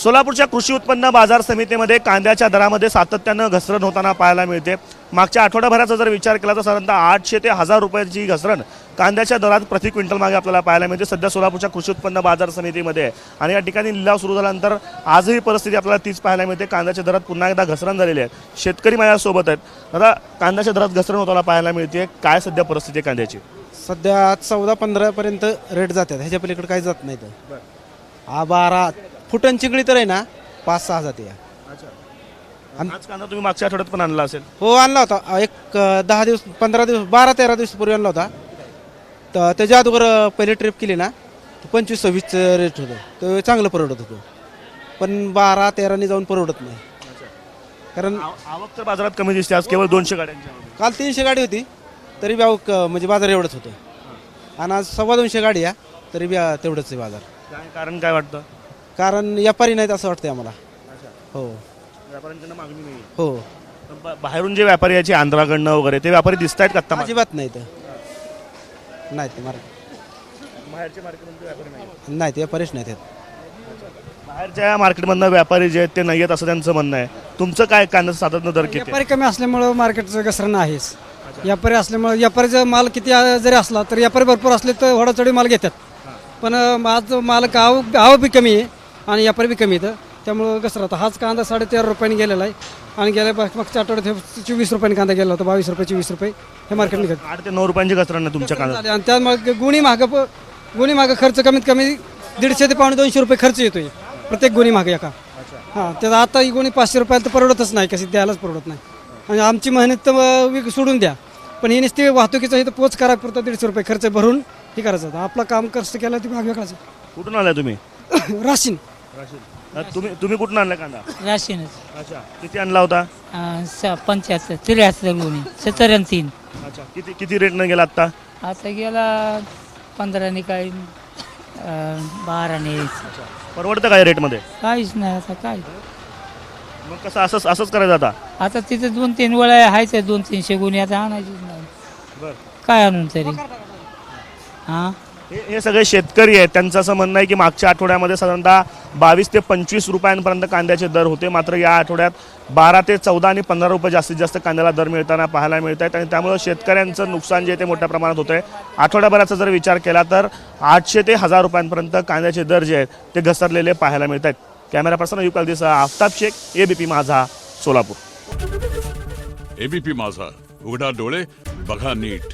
सोलापूरच्या कृषी उत्पन्न बाजार समितीमध्ये कांद्याच्या दरामध्ये सातत्यानं घसरण होताना पाहायला मिळते। मागच्या आठवड्याभराचा जर विचार केला तर साधारणतः 800 ते 1000 रुपयाची घसरण कांद्याच्या दरात प्रति क्विंटल मागे आपल्याला पाहायला मिळते। सध्या सोलापूरच्या कृषी उत्पन्न बाजार समितीमध्ये आणि या ठिकाणी लिलाव सुरू झाल्यानंतर आजही परिस्थिती आपल्याला तीच पाहायला मिळते। कांद्याच्या दरात पुन्हा एकदा घसरण झालेली आहे। शेतकरी माझ्यासोबत आहेत। आता कांद्याच्या दरात घसरण होताना पाहायला मिळते, काय सध्या परिस्थिती आहे कांद्याची? सध्या 14-15 पर्यंत रेट जातात, ह्याच्या पलीकडे काही जात नाही। तर 12 फुटन चिगडी तर आहे ना 5-6 जाते। आज कांदा तुम्ही मागच्या आठवड्यात पण आणला असेल? हो आणला होता, एक 10 दिवस 15 दिवस 12-13 दिवस पूर्वी आणला होता। तर त्याच्या अगोदर पहिले ट्रिप केली ना 25-26 रेट होतं, तर चांगलं परवडत होतं। पण 12-13 जाऊन परवडत नाही, कारण आवक तर बाजारात कमी दिसते। आज केवळ 200 गाड्यांच्या काल 300 गाडी होती तरी बी आवक म्हणजे बाजार एवढंच होतं, आणि आज 225 गाडी आहे तरी बी तेवढंच आहे बाजार। काय कारण काय वाटतं? कारण व्यापारी नाहीत असं वाटतंय आम्हाला। हो व्यापाऱ्यांना मागणी नाही? हो बाहेरून जे व्यापारी याचे आंध्राकडनं वगैरे ते व्यापारी दिसत आहेत का आता? अजिबात नाही, तर नाही ते बाहेरच्या मार्केटमध्ये व्यापारी नाही? नाही ते व्यापारीच नाहीत आहेत। बाहेरच्या मार्केटमधनं व्यापारी जे आहेत ते नाही आहेत असं त्यांचं म्हणणं आहे। तुमचं काय कांद्याचं साधारण दर किती आहे? व्यापारी कमी असल्यामुळं मार्केटचं घसरण आहेच। व्यापारी असल्यामुळे व्यापारीचा माल किती जरी असला तरी व्यापारी भरपूर असले तर होडाचढी माल घेतात, पण आज माल आवक बी कमी आहे आणि व्यापारी बी कमी आहे, त्यामुळं घसरत। हाच कांदा 13.5 रुपयांनी गेलेला आहे आणि गेल्या मागच्या आठवड्यात 24 रुपयांनी कांदा गेला होता। 22 रुपये 24 रुपये हे मार्केट निघत 8 ते 9 रुपयांची घसरण आहे तुमच्या कांद्यात। आणि त्यामुळे गुणी मागं खर्च कमीत कमी 150 ते 250 रुपये खर्च येतोय प्रत्येक गुणी मागे एका। हां, त्याचा आता ही गुणी 500 रुपयाला तर परवडतच नाही, कशी द्यायलाच परवडत नाही। आणि आमची मेहनत तर सोडून द्या, पण ही नुसती वाहतुकीचं इथं पोच करा पुरता 150 रुपये खर्च भरून हे करायचं होतं। आपलं काम कष्ट केलं ते भाग वेगळाच। कुठून आलाय तुम्ही? राशीन तुम्ही कुठून आणलाय कांदा? राशीनच अच्छा, किती आणला होता? 75 73 गुणी 70 आणि 3। अच्छा, किती रेटनं गेला आता? आता गेला 15 काही 12 परवडतं काय रेटमध्ये? काहीच नाही आता काय। मग कसं असंच करायचं आता? आता तिथे 2-3 वेळा आहेच 200-300 गुणी, आता आणायचीच नाही। बरं, काय आणून तरी? हां, हे सगळे शेतकरी आहेत, त्यांचं असं म्हणणं आहे की मागच्या आठवड्यामध्ये साधारणतः 22 ते 25 रुपयांपर्यंत कांद्याचे दर होते, मात्र या आठवड्यात 12 ते 14 आणि 15 रुपये जास्तीत जास्त कांद्याला दर मिळताना पाहायला मिळत आहेत, आणि त्यामुळे शेतकऱ्यांचं नुकसान जे ते मोठ्या प्रमाणात होतं आहे। आठवड्याभराचा जर विचार केला तर 800 ते 1000 रुपयांपर्यंत कांद्याचे दर जे आहेत ते घसरलेले पाहायला मिळत आहेत। कॅमेरा पर्सन अयूब कालदीसह आफताब शेख, एबीपी माझा, सोलापूर। एबीपी माझा, उघडा डोळे बघा नीट।